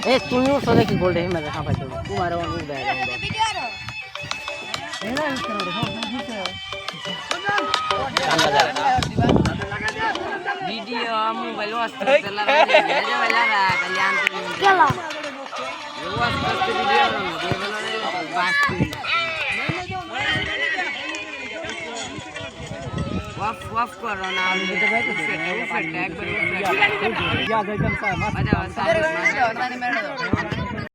ए তুমি উঠছো দেখি গোল্ডে হিমাতে হাঁপাই তো তোমার অনু দেয় ভিডিও মোবাইল ওয়াস্তে লাগা ভেজা লাগা কল্যাণ চলো ওয়াস্তে ভিডিও বাস্তি ওয়াফ ওয়াফ করো না একবার